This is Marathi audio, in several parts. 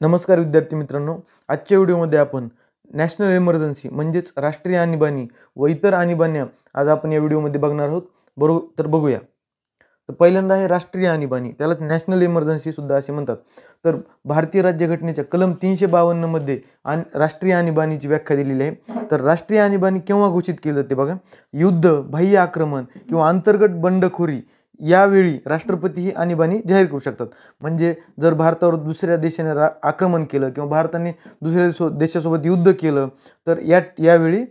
नमस्कार विद्यार्थी मित्रांनो, आजच्या व्हिडिओमध्ये आपण नॅशनल इमर्जन्सी म्हणजेच राष्ट्रीय आणीबाणी व इतर आणीबाण्या आज आपण या व्हिडिओमध्ये बघणार आहोत. बरोबर, तर बघूया. तर पहिल्यांदा आहे राष्ट्रीय आणीबाणी, त्यालाच नॅशनल इमर्जन्सी सुद्धा असे म्हणतात. तर भारतीय राज्यघटनेच्या कलम 352 मध्ये राष्ट्रीय आणीबाणीची व्याख्या दिलेली आहे. तर राष्ट्रीय आणीबाणी केव्हा घोषित केली जाते बघा, युद्ध, बाह्य आक्रमण किंवा अंतर्गत बंडखोरी यावेळी राष्ट्रपती ही आणीबाणी जाहीर करू शकतात. म्हणजे जर भारतावर दुसऱ्या देशाने आक्रमण केलं किंवा भारताने दुसऱ्या देशासोबत युद्ध केलं तर यावेळी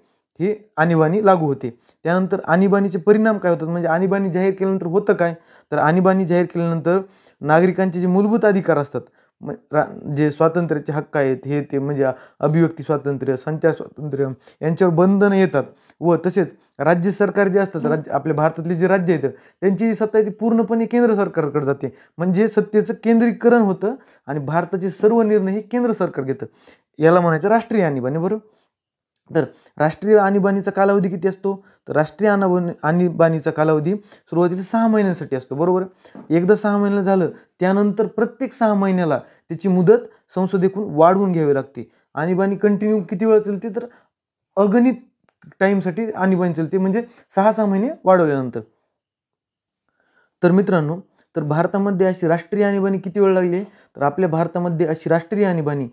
ही आणीबाणी लागू होते. त्यानंतर आणीबाणीचे परिणाम काय होतात, म्हणजे आणीबाणी जाहीर केल्यानंतर होतं काय, तर आणीबाणी जाहीर केल्यानंतर नागरिकांचे जे मूलभूत अधिकार असतात, जे स्वातंत्र्याचे हक्क आहेत हे ते म्हणजे अभिव्यक्ती स्वातंत्र्य, संचार स्वातंत्र्य यांच्यावर बंधनं येतात. व तसेच राज्य सरकार जे असतात, आपल्या भारतातले जे राज्य आहेत त्यांची जी सत्ता आहे ती पूर्णपणे केंद्र सरकारकडे जाते. म्हणजे सत्तेचं केंद्रीकरण होतं आणि भारताचे सर्व निर्णय हे केंद्र सरकार घेतं. याला म्हणायचं राष्ट्रीय आणीबाणी. बरोबर, तर राष्ट्रीय आणीबाणीचा कालावधी किती असतो, तर राष्ट्रीय आणीबाणीचा कालावधी सुरुवातीला 6 महिन्यांसाठी असतो. बरोबर, एकदा 6 महिन्याला झालं त्यानंतर प्रत्येक 6 महिन्याला त्याची मुदत संसदेकडून वाढवून घ्यावी लागते. आणीबाणी कंटिन्यू किती वेळ चालते, तर अगणित टाईमसाठी आणीबाणी चालते, म्हणजे 6 महिने वाढवल्यानंतर. तर मित्रांनो, तर भारतामध्ये अशी राष्ट्रीय आणीबाणी किती वेळ लागली आहे, तर आपल्या भारतामध्ये अशी राष्ट्रीय आणीबाणी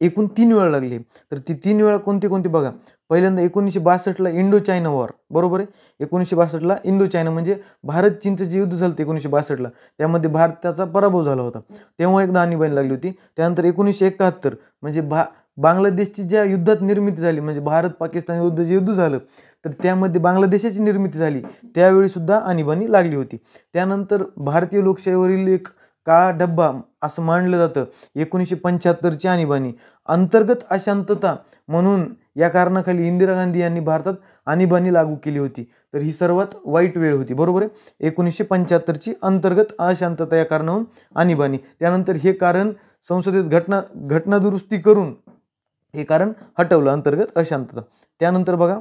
एकूण 3 वेळा लागली. तर ती 3 वेळा कोणती कोणती बघा. पहिल्यांदा 1962ला इंडो चायना वॉर. बरोबर आहे, 1962ला इंडो चायना म्हणजे भारत चीनचं जे युद्ध झालं 1962ला, त्यामध्ये भारताचा पराभव झाला होता, तेव्हा एकदा आणीबाणी लागली होती. त्यानंतर 1971 म्हणजे बांगलादेशची ज्या युद्धात निर्मिती झाली, म्हणजे भारत पाकिस्तान युद्ध जे युद्ध झालं तर त्यामध्ये बांगलादेशाची निर्मिती झाली, त्यावेळी सुद्धा आणीबाणी लागली होती. त्यानंतर भारतीय लोकशाहीवरील एक काळा डब्बा असं मानलं जातं 1975ची आणीबाणी. अंतर्गत अशांतता म्हणून या कारणाखाली इंदिरा गांधी यांनी भारतात आणीबाणी लागू केली होती. तर ही सर्वात वाईट वेळ होती. बरोबर आहे, 1975ची अंतर्गत अशांतता या कारणाहून आणीबाणी. त्यानंतर हे कारण संसदेत घटना दुरुस्ती करून हे कारण हटवलं, अंतर्गत अशांतता. त्यानंतर बघा,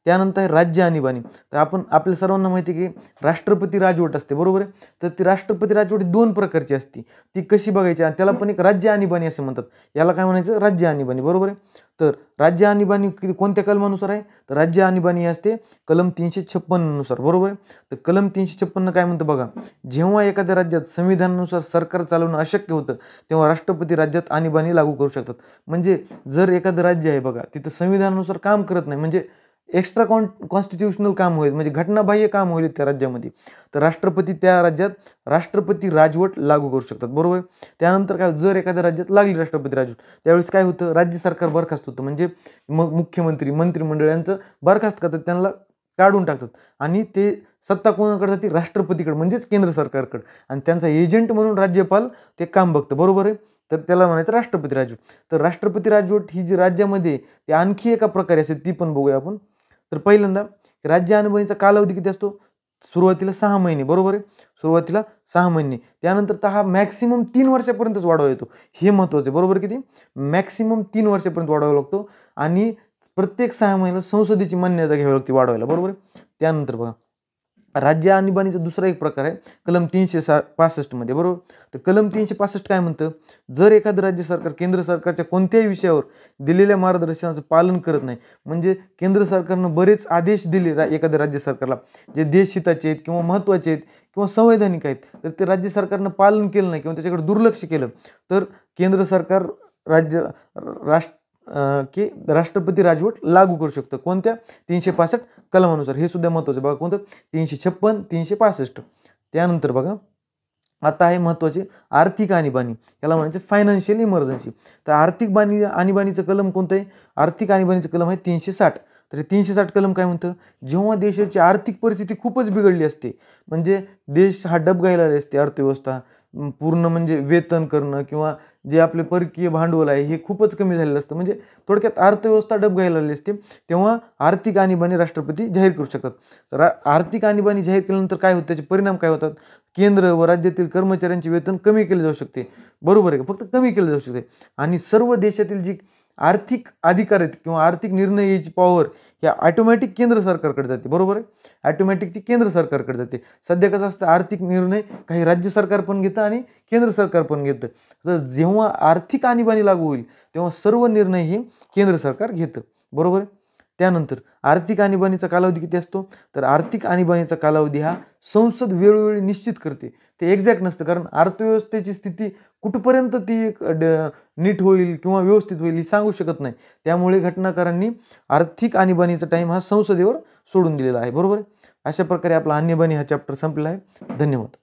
त्यानंतर राज्य आणीबाणी. तर आपल्या सर्वांना माहिती आहे की राष्ट्रपती राजवट असते. बरोबर आहे, तर ती राष्ट्रपती राजवट 2 प्रकारची असते. ती कशी बघायची, त्याला पण एक राज्य आणीबाणी असे म्हणतात. याला काय म्हणायचं, राज्य आणीबाणी. बरोबर आहे, तर राज्य आणीबाणी कोणत्या कलमानुसार आहे, तर राज्य आणीबाणी असते कलम 356 नुसार. बरोबर आहे, तर कलम 356 काय म्हणतं बघा, जेव्हा एखाद्या राज्यात संविधानानुसार सरकार चालवणं अशक्य होतं तेव्हा राष्ट्रपती राज्यात आणीबाणी लागू करू शकतात. म्हणजे जर एखादं राज्य आहे बघा, तिथं संविधानानुसार काम करत नाही, म्हणजे एक्स्ट्रा कॉन्स्टिट्युशनल काम होईल, म्हणजे घटनाबाह्य काम होईल त्या राज्यामध्ये, तर राष्ट्रपती त्या राज्यात राष्ट्रपती राजवट लागू करू शकतात. बरोबर, त्यानंतर काय, जर एखाद्या राज्यात लागली राष्ट्रपती राजवट त्यावेळेस काय होतं, राज्य सरकार बरखास्त होतं. म्हणजे मग मुख्यमंत्री, मंत्रिमंडळ यांचं बरखास्त करतात, त्यांना काढून टाकतात आणि ते सत्ता कोणाकडे जाते, राष्ट्रपतीकडे म्हणजेच केंद्र सरकारकडे, आणि त्यांचा एजंट म्हणून राज्यपाल ते काम बघतं. बरोबर आहे, तर त्याला म्हणायचं राष्ट्रपती राजवट. तर राष्ट्रपती राजवट ही जी राज्यामध्ये ते आणखी एका प्रकारे असते, ती पण बघूया आपण. तर पहिल्यांदा राज्य आणीबाणीचा कालावधी किती असतो, सुरुवातीला 6 महिने. बरोबर आहे, सुरुवातीला 6 महिने. त्यानंतर हा मॅक्सिमम 3 वर्षापर्यंतच वाढवा येतो, हे महत्त्वाचं आहे. बरोबर, किती, मॅक्सिमम 3 वर्षापर्यंत वाढवावा लागतो आणि प्रत्येक 6 महिन्याला संसदेची मान्यता घ्यावी लागते वाढवायला. बरोबर आहे, त्यानंतर बघा राज्य आणीबाणीचा दुसरा एक प्रकार आहे कलम 365 मध्ये. बरोबर, तर कलम 365 काय म्हणतं, जर एखादं राज्य सरकार केंद्र सरकारच्या कोणत्याही विषयावर दिलेल्या मार्गदर्शनाचं पालन करत नाही, म्हणजे केंद्र सरकारनं बरेच आदेश दिले एखाद्या राज्य सरकारला जे देशहिताचे आहेत किंवा महत्त्वाचे आहेत किंवा संवैधानिक आहेत, तर ते राज्य सरकारनं पालन केलं नाही किंवा त्याच्याकडे दुर्लक्ष केलं तर केंद्र सरकार की राष्ट्रपती राजवट लागू करू शकतं. कोणत्या, 365 कलमानुसार. हे सुद्धा महत्त्वाचं बघा, कोणतं, 356, 365. त्यानंतर बघा, आता आहे महत्त्वाचे आर्थिक आणीबाणी, याला म्हणायचं फायनान्शियल इमर्जन्सी. तर आर्थिक आणीबाणीचं कलम कोणतं आहे, आर्थिक आणीबाणीचं कलम आहे 360. तर 360 कलम काय म्हणतं, जेव्हा देशाची आर्थिक परिस्थिती खूपच बिघडली असते, म्हणजे देश हा डबघाईला आले असते, अर्थव्यवस्था पूर्ण म्हणजे वेतन करणं किंवा जे आपले परकीय भांडवल आहे हे खूपच कमी झालेलं असतं, म्हणजे थोडक्यात अर्थव्यवस्था डबघाईला आली असते, तेव्हा आर्थिक आणीबाणी राष्ट्रपती जाहीर करू शकतात. तर आर्थिक आणीबाणी जाहीर केल्यानंतर काय होतं, त्याचे परिणाम काय होतात, केंद्र व राज्यातील कर्मचाऱ्यांचे वेतन कमी केले जाऊ शकते. बरोबर आहे, फक्त कमी केले जाऊ शकते आणि सर्व देशातील जी आर्थिक अधिकार आहेत किंवा आर्थिक निर्णय घ्यायची पॉवर ह्या ऑटोमॅटिक केंद्र सरकारकडे जाते, बरोबर आहे. ऑटोमॅटिक ती केंद्र सरकारकडे जाते. सध्या कसं असतं, आर्थिक निर्णय काही राज्य सरकार पण घेतं आणि केंद्र सरकार पण घेतं. तर जेव्हा आर्थिक आणीबाणी लागू होईल तेव्हा सर्व निर्णय हे केंद्र सरकार घेतं, बरोबर आहे. त्यानंतर आर्थिक आणीबाणीचा कालावधी किती असतो, तर आर्थिक आणीबाणीचा कालावधी हा संसद वेळोवेळी निश्चित करते. ते एक्झॅक्ट नसतं, कारण अर्थव्यवस्थेची स्थिती कुठपर्यंत ती नीट होईल किंवा व्यवस्थित होईल ही सांगू शकत नाही. त्यामुळे घटनाकारांनी आर्थिक आणीबाणीचा टाईम हा संसदेवर सोडून दिलेला आहे, बरोबर आहे. अशा प्रकारे आपला आणीबाणी हा चॅप्टर संपलेला आहे. धन्यवाद.